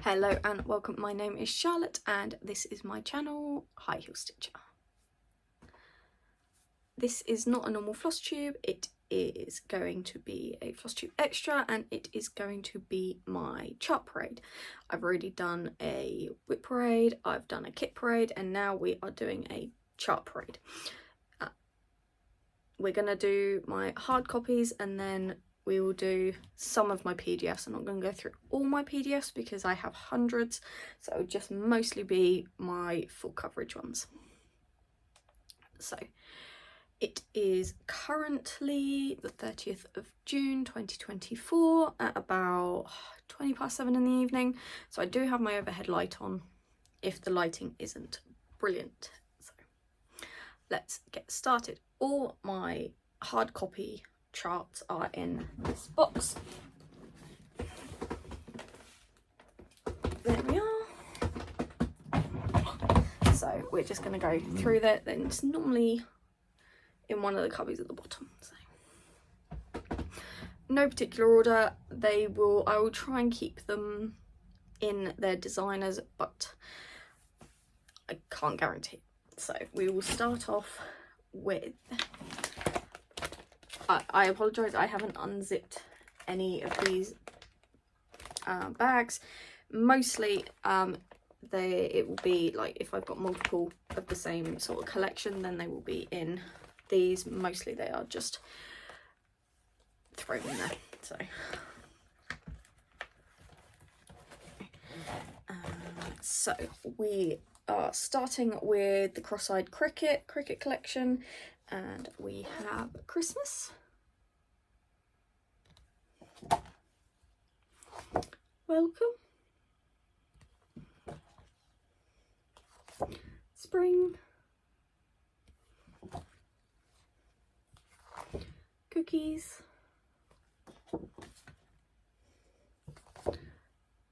Hello and welcome, my name is Charlotte and this is my channel, High Heel Stitcher. This is not a normal floss tube, it is going to be a Flosstube Extra and it is going to be my chart parade. I've already done a whip parade, I've done a kit parade, and now we are doing a chart parade. We're going to do my hard copies and then we will do some of my PDFs. I'm not going to go through all my PDFs because I have hundreds, so it'll just mostly be my full coverage ones. So it is currently the 30th of June 2024 at about 7:20 in the evening, so I do have my overhead light on if the lighting isn't brilliant. So let's get started. All my hard copy charts are in this box. There we are. So we're just going to go through that. Then it's normally in one of the cubbies at the bottom. So no particular order. I will try and keep them in their designers, but I can't guarantee it. So we will start off with, I apologise, I haven't unzipped any of these bags. Mostly it will be like if I've got multiple of the same sort of collection, then they will be in these. Mostly they are just thrown in there. So we are starting with the cross-eyed cricket collection, and we have Christmas, welcome, spring, cookies,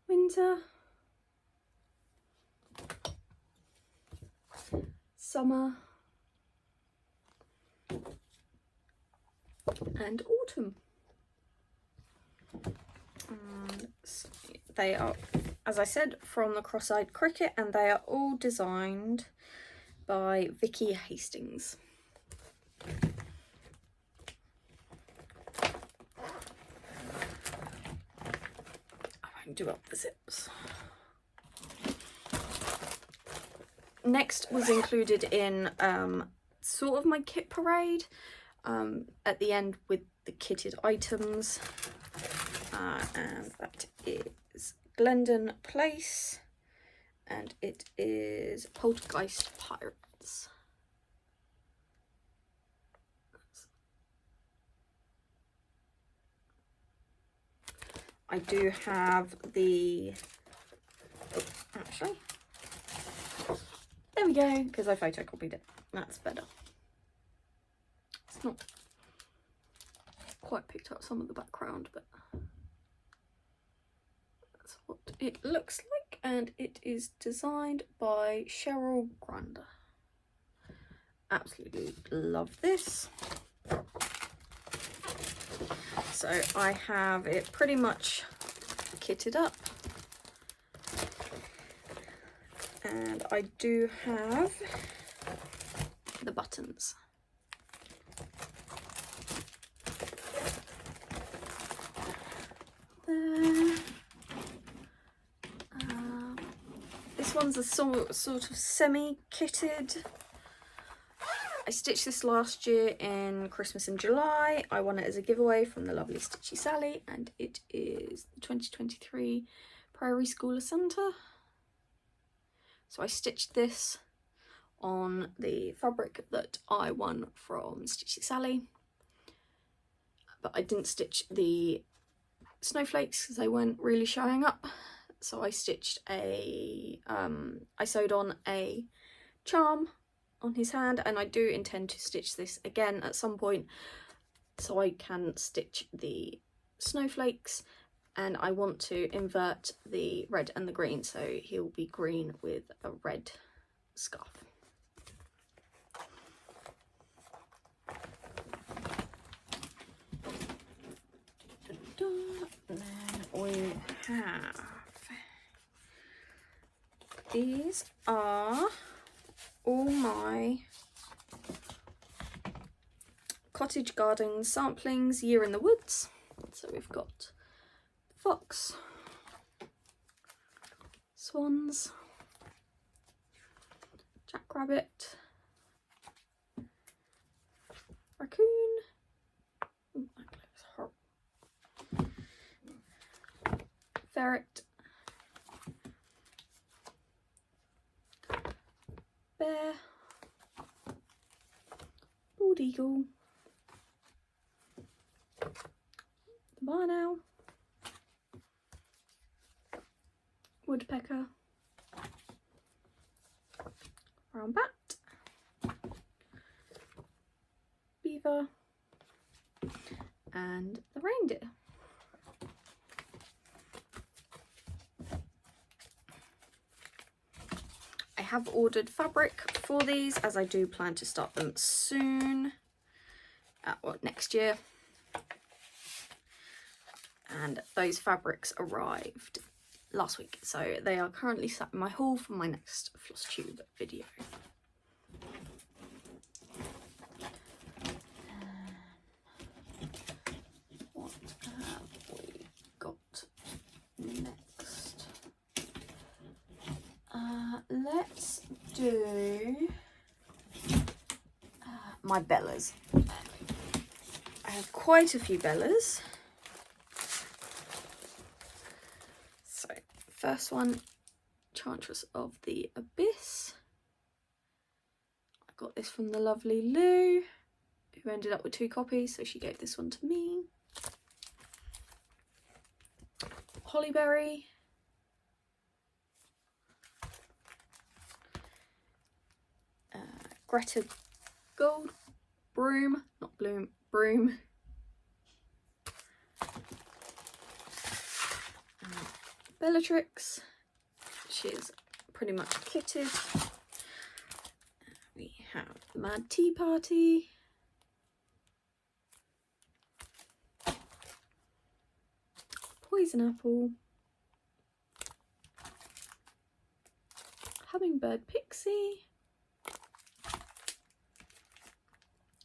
winter, summer, and autumn. They are, as I said, from the cross-eyed cricket, and they are all designed by Vicky Hastings. I won't do up the zips. Next was included in sort of my kit parade at the end with the kitted items, and that is Glendon Place, and it is Poltergeist Pirates. I do have the, oh, actually, there we go, because I photocopied it. That's better. It's not quite picked up some of the background, but that's what it looks like, and it is designed by Cheryl Grander. Absolutely love this. So I have it pretty much kitted up, and I do have the buttons. There. This one's a sort of semi-kitted. I stitched this last year in Christmas in July. I won it as a giveaway from the lovely Stitchy Sally, and it is the 2023 Prairie Schooler Centre. So I stitched this on the fabric that I won from Stitchy Sally, but I didn't stitch the snowflakes because they weren't really showing up. So I stitched I sewed on a charm on his hand, and I do intend to stitch this again at some point so I can stitch the snowflakes, and I want to invert the red and the green, so he'll be green with a red scarf. And then we have These are all my cottage garden samplings, Year in the Woods. So we've got fox, swans, jackrabbit, raccoon, ooh, that looks horrible, ferret, bear, bald eagle, the barn owl, woodpecker, brown bat, beaver, and the reindeer. I have ordered fabric for these, as I do plan to start them soon, next year. And those fabrics arrived last week, so they are currently sat in my haul for my next Flosstube video. What have we got next? Let's do my Bellas. I have quite a few Bellas. So, first one, Enchantress of the Abyss. I got this from the lovely Lou, who ended up with 2 copies, so she gave this one to me. Hollyberry. Greta Gold, Broom, not Bloom, Broom. Bellatrix, she's pretty much kitted. We have the Mad Tea Party. Poison Apple. Hummingbird Pixie.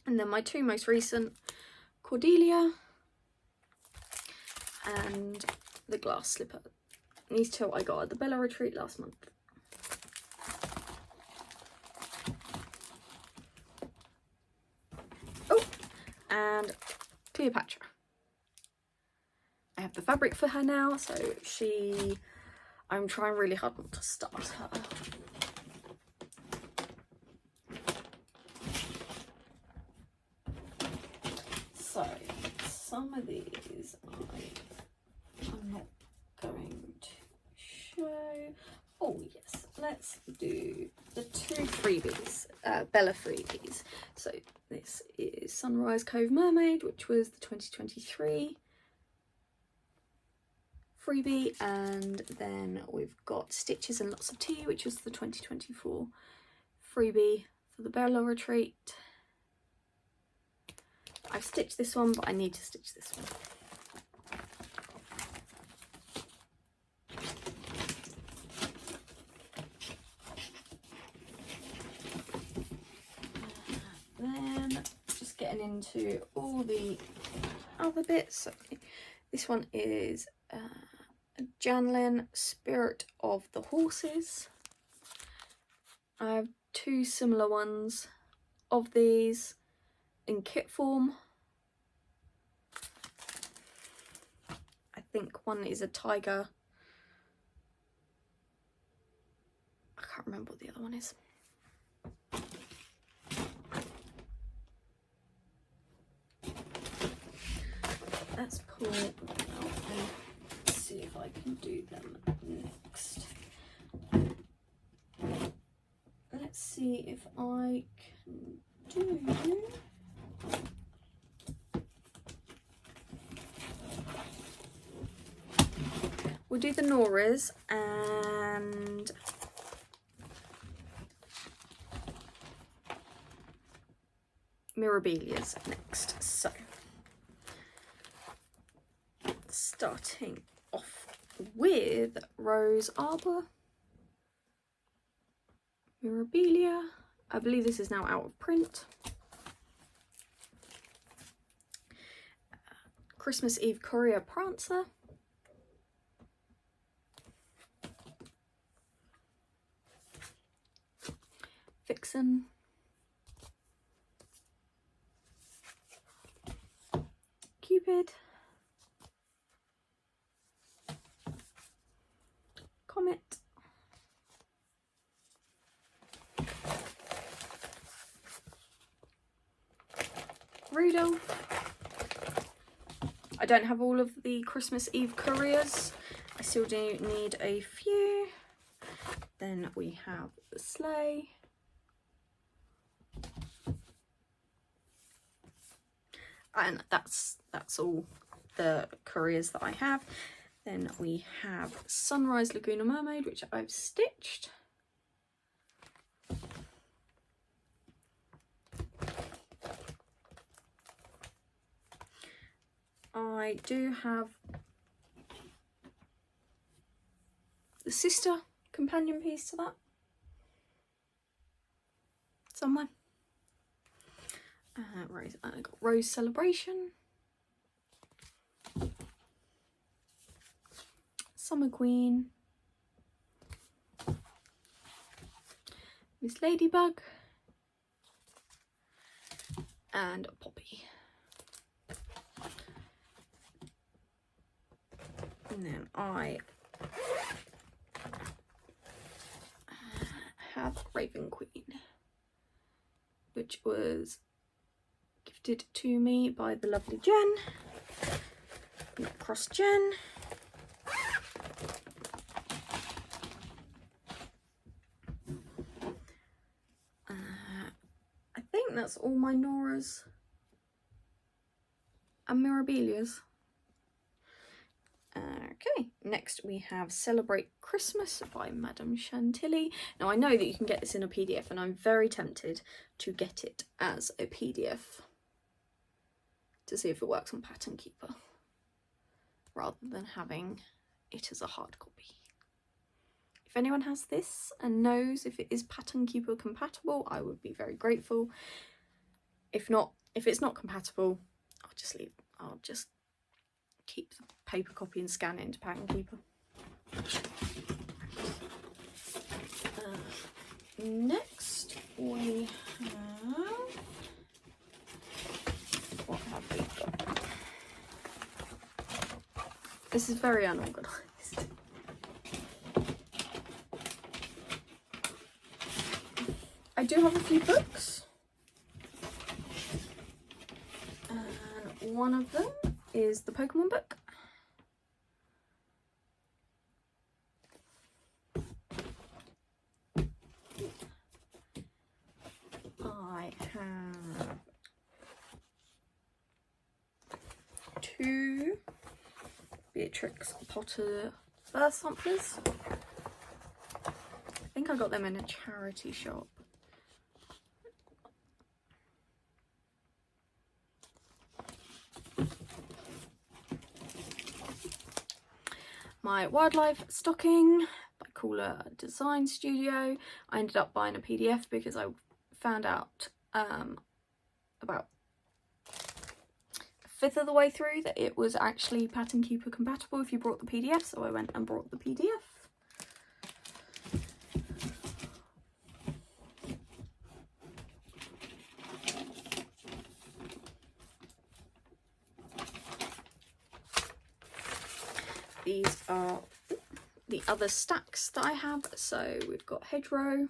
And then my 2 most recent, Cordelia and the Glass Slipper. And these 2 I got at the Bella Retreat last month. Oh, and Cleopatra. I have the fabric for her now, so I'm trying really hard not to start her. So, some of these I'm not going to show. Oh yes, let's do the 2 freebies, Bella freebies. So this is Sunrise Cove Mermaid, which was the 2023 freebie, and then we've got Stitches and Lots of Tea, which was the 2024 freebie for the Bella Retreat. I've stitched this one, but I need to stitch this one. Then just getting into all the other bits. So this one is Janlin, Spirit of the Horses. I have 2 similar ones of these in kit form. I think one is a tiger. I can't remember what the other one is. Let's pull them out and see if I can do them next. Let's see if I can do... We'll do the Noras and Mirabilias next. So, starting off with Rose Arbor. Mirabilia. I believe this is now out of print. Christmas Eve Courier Prancer. Vixen. Cupid. Comet. Rudolph. I don't have all of the Christmas Eve couriers. I still do need a few. Then we have the sleigh. And that's all the couriers that I have. Then we have Sunrise Laguna Mermaid, which I've stitched. I do have the sister companion piece to that somewhere. Rose, I got Rose Celebration, Summer Queen, Miss Ladybug, and Poppy. And then I have Raven Queen, which was gifted to me by the lovely Jen, Cross Jen. I think that's all my Noras and Mirabilias. Okay, next we have Celebrate Christmas by Madame Chantilly. Now I know that you can get this in a PDF and I'm very tempted to get it as a PDF to see if it works on Pattern Keeper rather than having it as a hard copy. If anyone has this and knows if it is Pattern Keeper compatible, I would be very grateful. If not, if it's not compatible, I'll just keep the paper copy and scan it into Pattern Keeper. Next we have, what have we got? This is very unorganised. I do have a few books, and one of them is the Pokemon book. I have two Beatrix Potter birth samplers. I think I got them in a charity shop. My wildlife stocking by Cooler Design Studio. I ended up buying a PDF because I found out about a fifth of the way through that it was actually Pattern Keeper compatible if you brought the PDF, so I went and brought the PDF. These are the other stacks that I have. So we've got Hedgerow,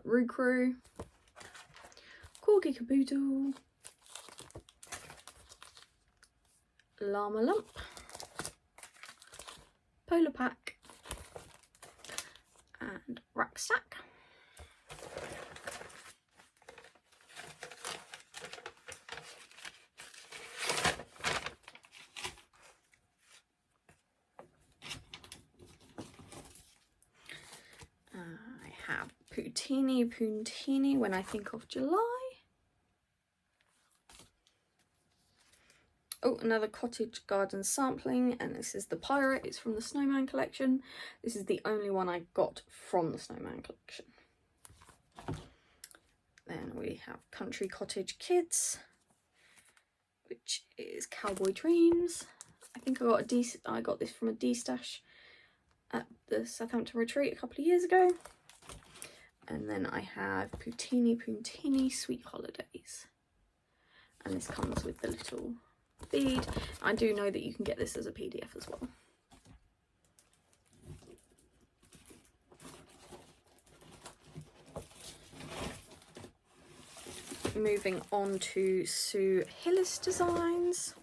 Rookrow, Corgi Caboodle, Llama Lump, Polar Pack, and Rack Stack. I have Puntini when I think of July. Oh, another cottage garden sampling, and this is the Pirate. It's from the Snowman collection. This is the only one I got from the Snowman collection. Then we have Country Cottage Kids, which is Cowboy Dreams. I think I got this from a D-stash at the Southampton retreat a couple of years ago. And then I have Puntini Sweet Holidays, and this comes with the little bead. I do know that you can get this as a PDF as well. Moving on to Sue Hillis designs.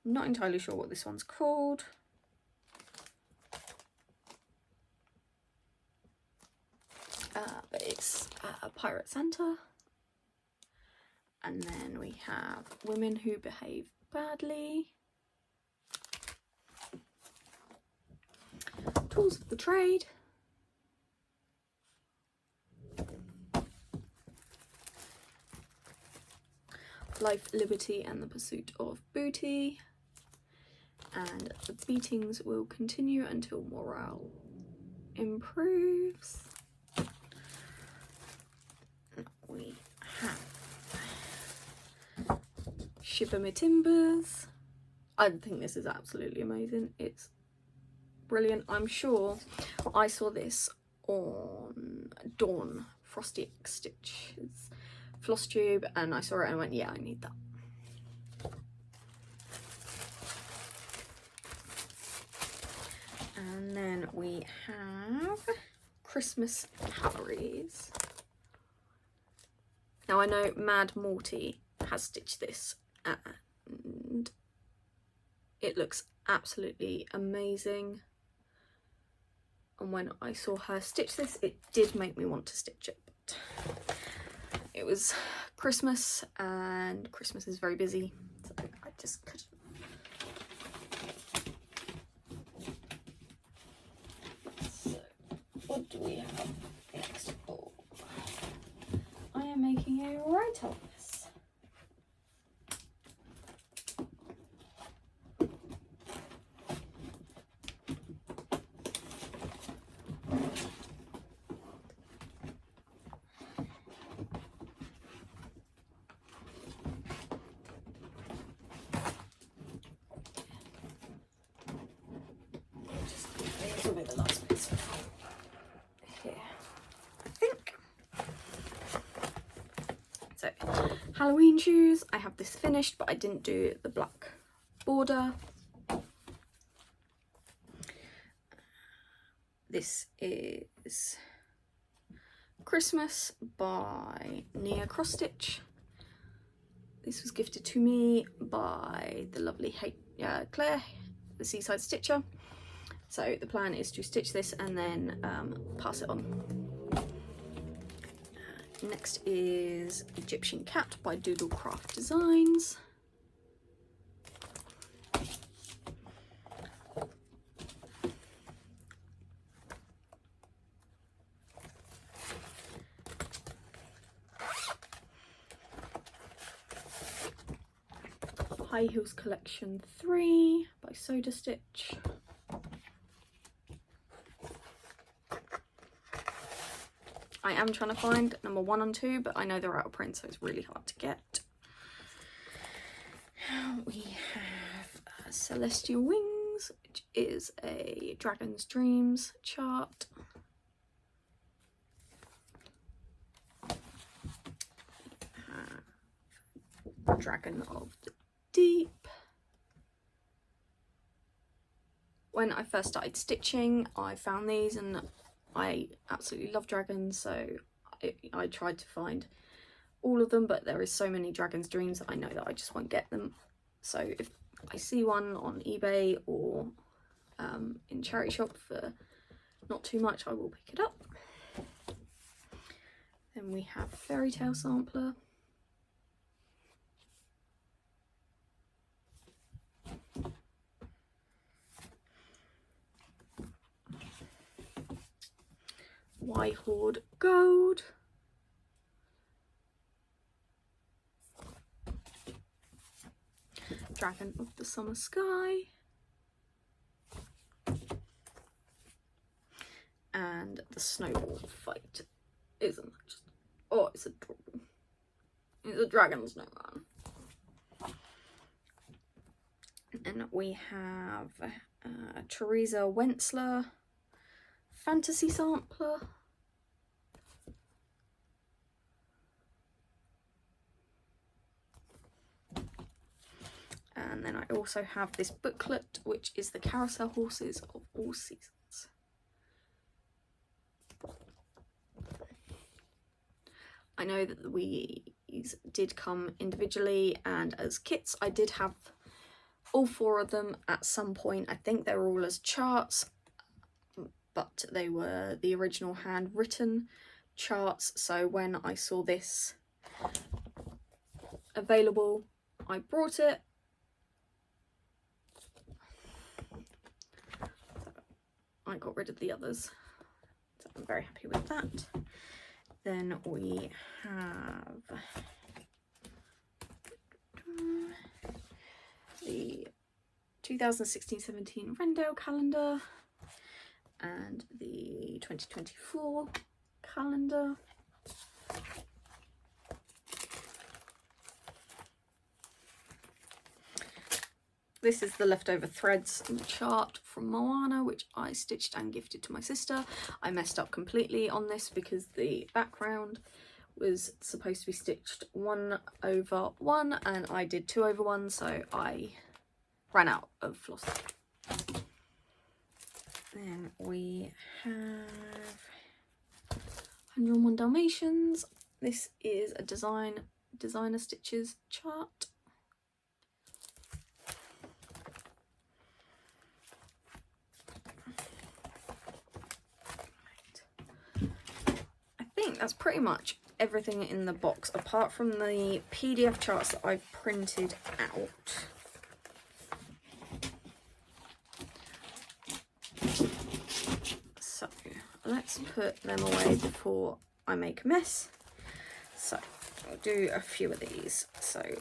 I'm not entirely sure what this one's called. But it's Pirate Santa. And then we have Women Who Behave Badly. Tools of the Trade. Life, Liberty and the Pursuit of Booty. And the beatings will continue until morale improves. We have Shiver Me Timbers. I think this is absolutely amazing. It's brilliant. I'm sure I saw this on Dawn Frosty X Stitch's Flosstube, and I saw it and I went, yeah, I need that. And then we have Christmas Calories. Now I know Mad Morty has stitched this and it looks absolutely amazing. And when I saw her stitch this, it did make me want to stitch it. But it was Christmas and Christmas is very busy, so I just couldn't. So what do we have next? Oh, I am making a right of this. This will be the last piece here, I think. So, Halloween shoes. I have this finished, but I didn't do the black border. This is Christmas by Nia Cross Stitch. This was gifted to me by the lovely Claire, the Seaside Stitcher. So the plan is to stitch this and then pass it on. Next is Egyptian Cat by Doodlecraft Designs. High Heels Collection 3 by Soda Stitch. I am trying to find number 1 and 2, but I know they're out of print, so it's really hard to get. We have Celestial Wings, which is a Dragon's Dreams chart. Dragon of the Deep. When I first started stitching, I found these and I absolutely love dragons, so I tried to find all of them, but there is so many Dragon's Dreams that I know that I just won't get them. So if I see one on eBay or in charity shop for not too much, I will pick it up. Then we have Fairy Tale Sampler. White Hoard Gold. Dragon of the Summer Sky. And the snowball fight. Isn't that just... Oh, it's adorable. It's a dragon snowman. And then we have Teresa Wentzler Fantasy Sampler. And then I also have this booklet, which is the Carousel Horses of All Seasons. I know that these did come individually and as kits. I did have all 4 of them at some point. I think they were all as charts, but they were the original handwritten charts. So when I saw this available, I brought it. I got rid of the others, so I'm very happy with that. Then we have the 2016-17 Rendell calendar and the 2024 calendar. This is the leftover threads in the chart from Moana, which I stitched and gifted to my sister. I messed up completely on this because the background was supposed to be stitched 1/1 and I did 2/1, so I ran out of floss. Then we have 101 Dalmatians. This is a designer stitches chart. I think that's pretty much everything in the box, apart from the PDF charts that I've printed out. So let's put them away before I make a mess. So I'll do a few of these. So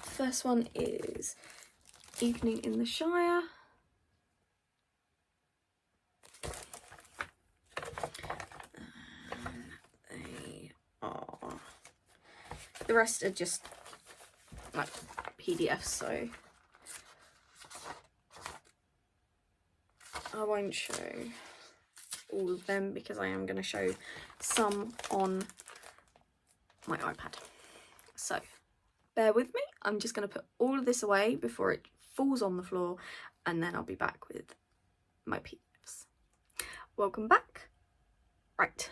first one is Evening in the Shire. The rest are just like PDFs, so I won't show all of them because I am going to show some on my iPad. So bear with me, I'm just going to put all of this away before it falls on the floor, and then I'll be back with my PDFs. Welcome back. Right,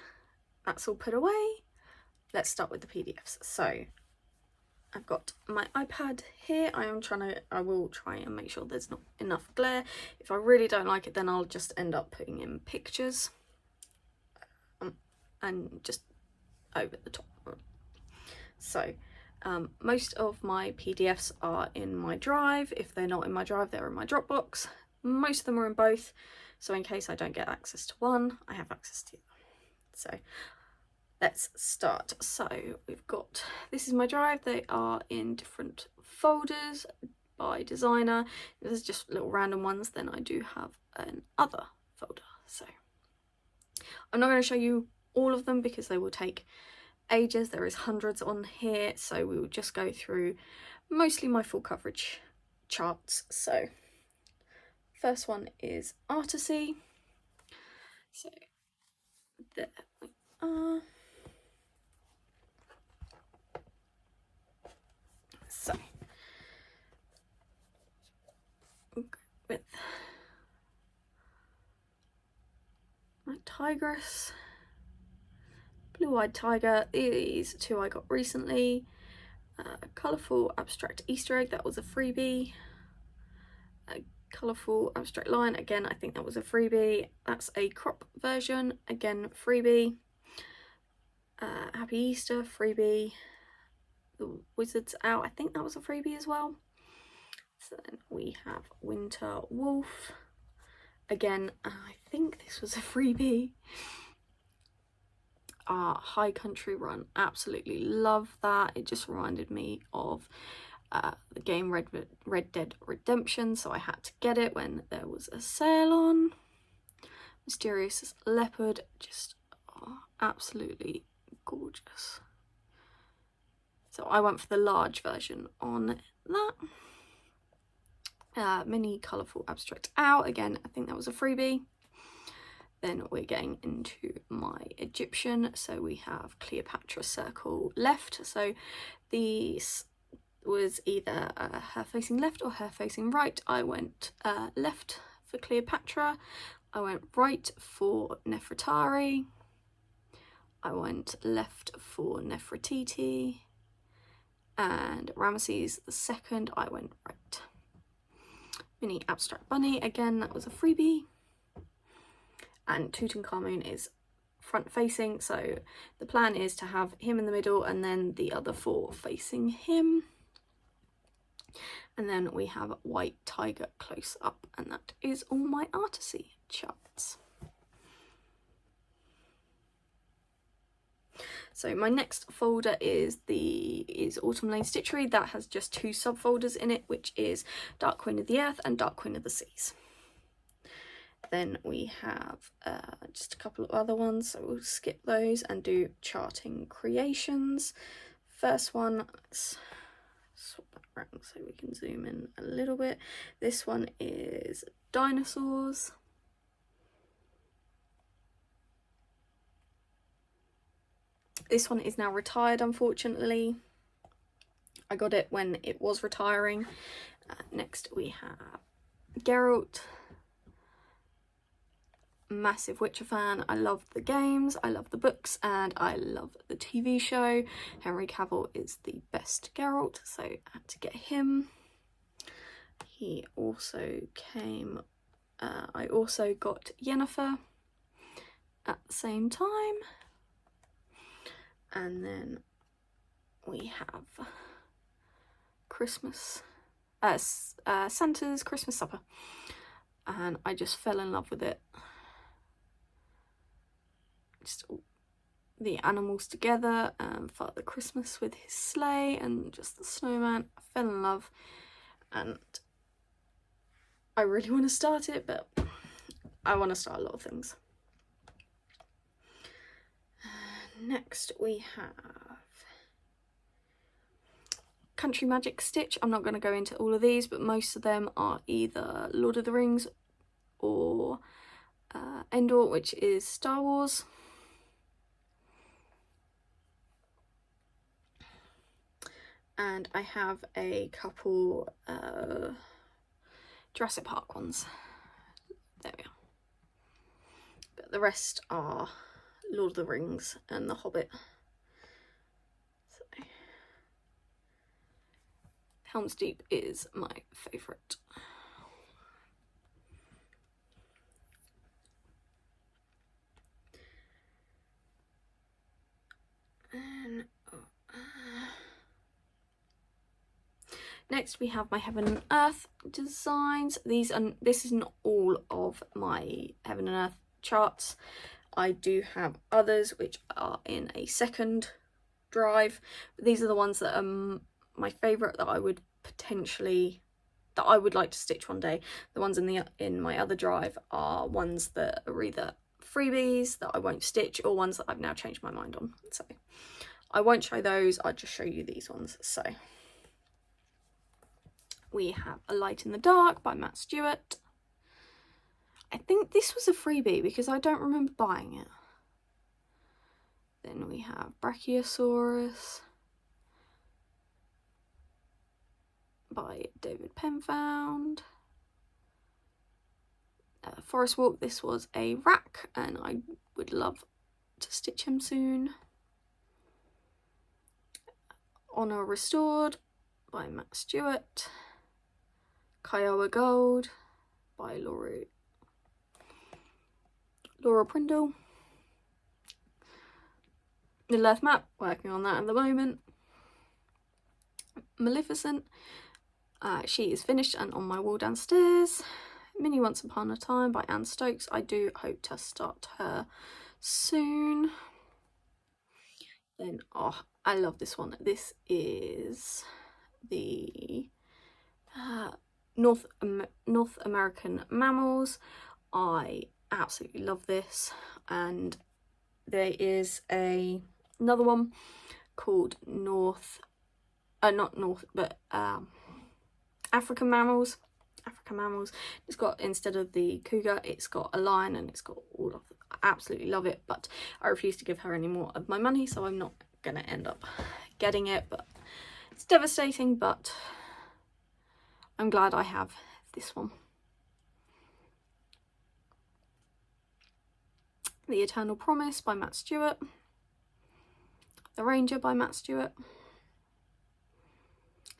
that's all put away. Let's start with the PDFs. So I've got my iPad here. I will try and make sure there's not enough glare. If I really don't like it, then I'll just end up putting in pictures and just over the top. So most of my PDFs are in my drive. If they're not in my drive, they're in my Dropbox. Most of them are in both, so in case I don't get access to one, I have access to the other. So let's start. So we've got, this is my drive. They are in different folders by designer. There's just little random ones. Then I do have an other folder. So I'm not going to show you all of them because they will take ages. There is hundreds on here. So we will just go through mostly my full coverage charts. So first one is Artisy. So there we are. So with my Tigress, Blue-Eyed Tiger, these 2 I got recently. Colourful Abstract Easter Egg, that was a freebie. A Colourful Abstract Lion, again I think that was a freebie. That's a crop version, again freebie. Happy Easter, freebie. The Wizard's Out, I think that was a freebie as well. So then we have Winter Wolf, again I think this was a freebie. High Country Run, absolutely love that. It just reminded me of the game Red Dead Redemption, so I had to get it when there was a sale on. Mysterious Leopard, just absolutely gorgeous. So I went for the large version on that. Mini Colourful Abstract Out, again, I think that was a freebie. Then we're getting into my Egyptian, so we have Cleopatra Circle left. So these was either her facing left or her facing right. I went left for Cleopatra. I went right for Nefertari. I went left for Nefertiti. And Ramesses II, I went right. Mini Abstract Bunny, again, that was a freebie. And Tutankhamun is front facing, so the plan is to have him in the middle and then the other 4 facing him. And then we have White Tiger close up, and that is all my Artisy charts. So my next folder is Autumn Lane Stitchery. That has just 2 subfolders in it, which is Dark Queen of the Earth and Dark Queen of the Seas. Then we have just a couple of other ones, so we'll skip those and do Charting Creations. First one, let's swap that around so we can zoom in a little bit. This one is Dinosaurs. This one is now retired, unfortunately. I got it when it was retiring. Next we have Geralt. Massive Witcher fan. I love the games, I love the books, and I love the TV show. Henry Cavill is the best Geralt, so I had to get him. He also came, I also got Yennefer at the same time. And then we have Christmas, Santa's Christmas Supper, and I just fell in love with it. Just all the animals together, and Father Christmas with his sleigh and just the snowman. I fell in love, and I really want to start it, but I want to start a lot of things. Next we have Country Magic Stitch. I'm not going to go into all of these, but most of them are either Lord of the Rings or Endor, which is Star Wars. And I have a couple Jurassic Park ones. There we are. But the rest are Lord of the Rings and The Hobbit. So, Helm's Deep is my favourite. And next we have my Heaven and Earth designs. This is not all of my Heaven and Earth charts. I do have others which are in a second drive, but these are the ones that are my favourite that I would like to stitch one day. The ones in my other drive are ones that are either freebies that I won't stitch or ones that I've now changed my mind on. So I won't show those, I'll just show you these ones. So we have A Light in the Dark by Matt Stewart. I think this was a freebie because I don't remember buying it. Then we have Brachiosaurus by David Penfound. Forest Walk, this was a rack and I would love to stitch him soon. Honor Restored by Matt Stewart. Kiowa Gold by Laura Prindle. Little Earth Map, working on that at the moment. Maleficent, she is finished and on my wall downstairs. Mini Once Upon a Time by Anne Stokes. I do hope to start her soon. Then, oh, I love this one. This is the North American mammals. I absolutely love this, and there is another one called African mammals. It's got, instead of the cougar, it's got a lion, and it's got all of them. I absolutely love it, but I refuse to give her any more of my money, so I'm not gonna end up getting it. But it's devastating, but I'm glad I have this one. The Eternal Promise by Matt Stewart. The Ranger by Matt Stewart.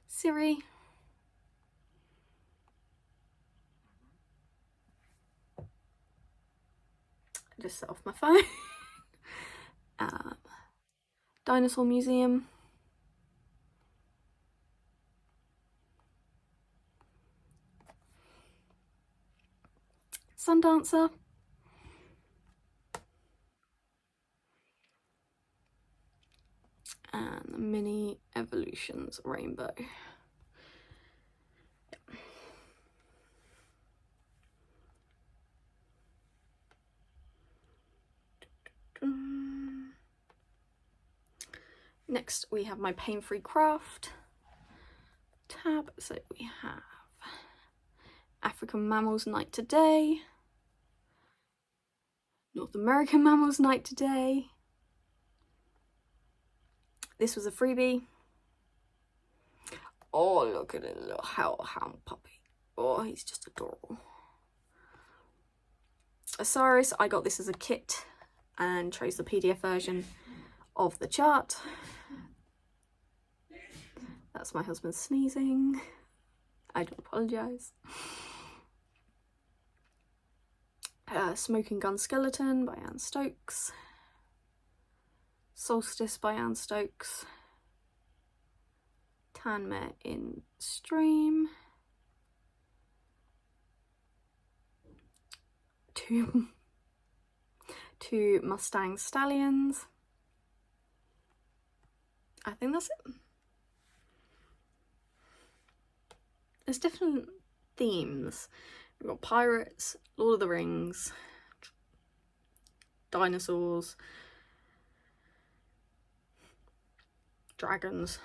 Siri. I just set off my phone. Dinosaur Museum. Sundancer. And the Mini Evolutions Rainbow. Next we have my Pain-Free Craft tab. So we have African Mammals Night to Day, North American Mammals Night to Day. This was a freebie. Oh, look at it, little hellhound puppy. Oh, he's just adorable. Osiris, I got this as a kit and chose the PDF version of the chart. That's my husband sneezing. I do apologise. Smoking Gun Skeleton by Anne Stokes. Solstice by Anne Stokes. Tanmare in Stream. Two Mustang Stallions. I think that's it. There's different themes. We've got pirates, Lord of the Rings, dinosaurs, dragons.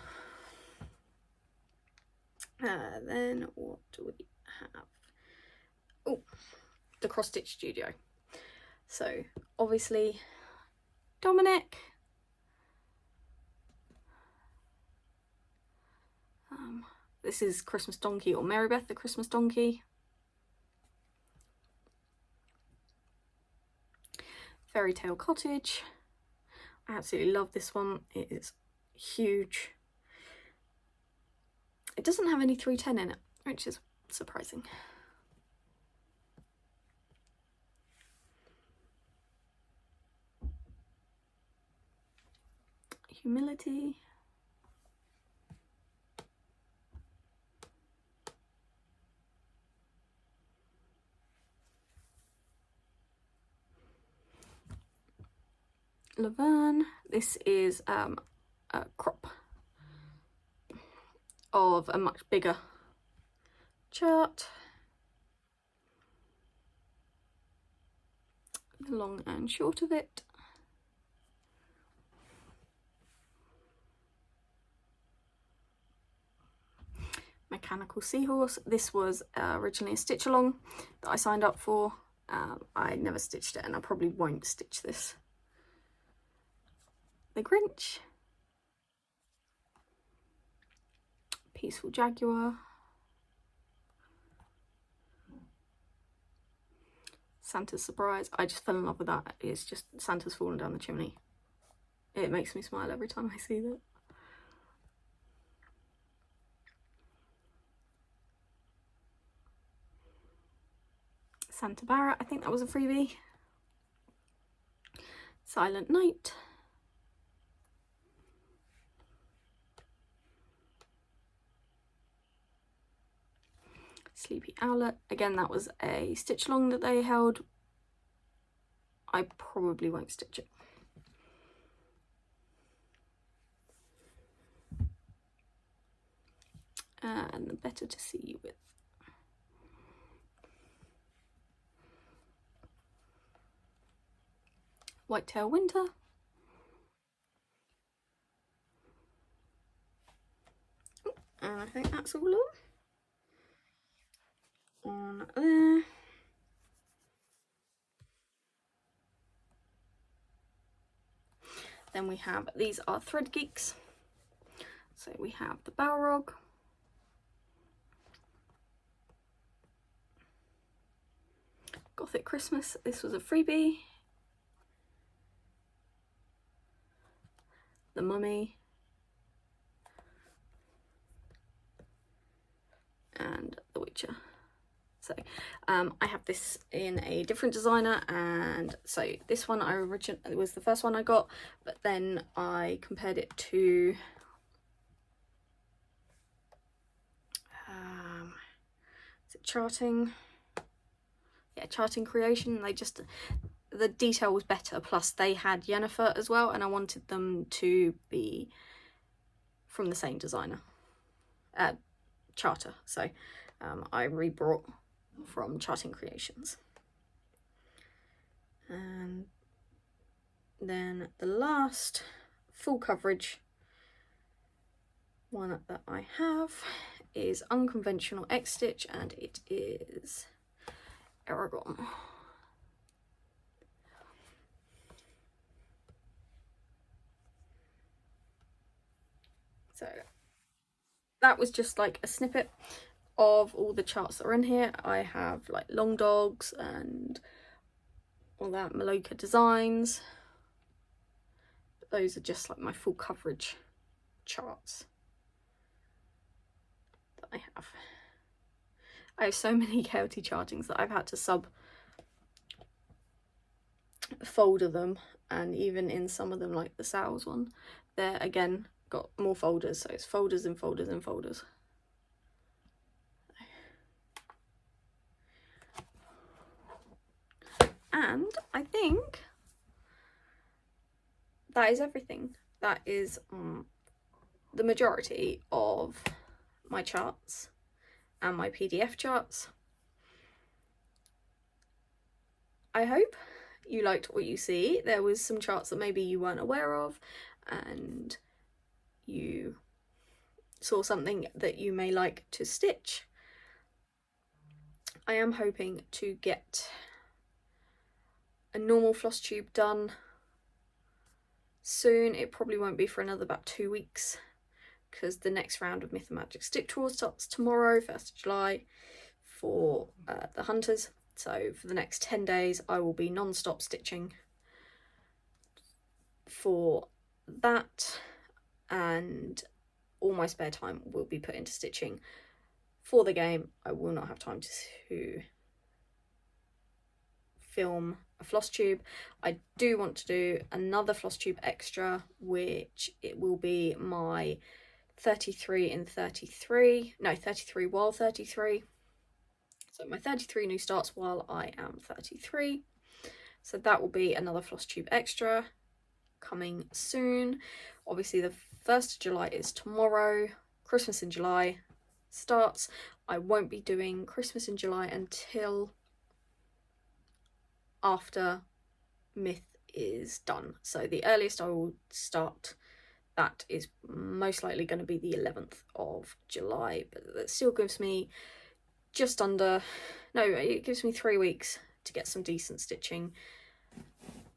Then what do we have? Oh, the Cross Stitch Studio. So obviously Dominic. This is Christmas Donkey, or Marybeth the Christmas Donkey. Fairy Tale Cottage. I absolutely love this one. It is huge. It doesn't have any 310 in it, which is surprising. Humility. Laverne. This is a crop of a much bigger chart. The long and short of it. Mechanical Seahorse. This was originally a stitch along that I signed up for. I never stitched it, and I probably won't stitch this. The Grinch. Peaceful Jaguar. Santa's Surprise. I just fell in love with that. It's just Santa's falling down the chimney. It makes me smile every time I see that. Santa Barrett, I think that was a freebie. Silent Night. Sleepy Owlet. Again, that was a stitch along that they held. I probably won't stitch it. and the better to see you with. Whitetail Winter. And I think that's all on there. Then we have, these are Thread Geeks. So we have the Balrog, Gothic Christmas, this was a freebie, the Mummy, and the Witcher. So I have this in a different designer, and so this one it was the first one I got, but then I compared it to is it Charting? Yeah, Charting Creation. The detail was better, plus they had Yennefer as well, and I wanted them to be from the same designer, Charter. So I rebrought from Charting Creations. And then the last full coverage one that I have is Unconventional X Stitch, and it is Aragon. So that was just like a snippet of all the charts that are in here. I have like Long Dogs and all that, Maloka Designs. But those are just like my full coverage charts that I have. I have so many KLT chartings that I've had to sub folder them, and even in some of them, like the sales one, they're again got more folders, so it's folders and folders and folders. And I think that is everything. That is the majority of my charts and my PDF charts. I hope you liked what you see. There was some charts that maybe you weren't aware of, and you saw something that you may like to stitch. I am hoping to get a normal floss tube done soon. It probably won't be for another about 2 weeks, because the next round of Myth and Magic Stitch Tour starts tomorrow, 1st of July, for the hunters. So for the next 10 days I will be non-stop stitching for that, and all my spare time will be put into stitching for the game. I will not have time to film a floss tube. I do want to do another Flosstube Extra, which it will be my 33 in 33, no 33 while 33. So my 33 new starts while I am 33. So that will be another Flosstube Extra coming soon. Obviously the 1st of July is tomorrow. Christmas in July starts. I won't be doing Christmas in July until after Myth is done. So the earliest I will start that is most likely going to be the 11th of July, but that still gives me just under, no, it gives me 3 weeks to get some decent stitching,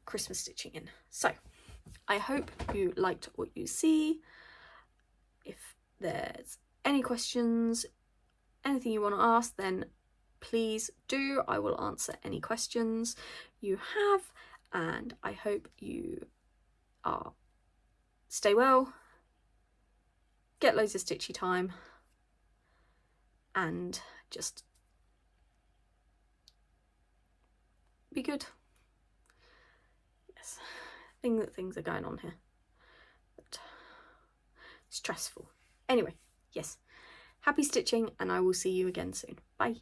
Christmas stitching in. So I hope you liked what you see. If there's any questions, anything you want to ask, then please do. I will answer any questions you have, and I hope you stay well, get loads of stitchy time, and just be good. Yes, things are going on here, but stressful. Anyway, yes, happy stitching, and I will see you again soon. Bye.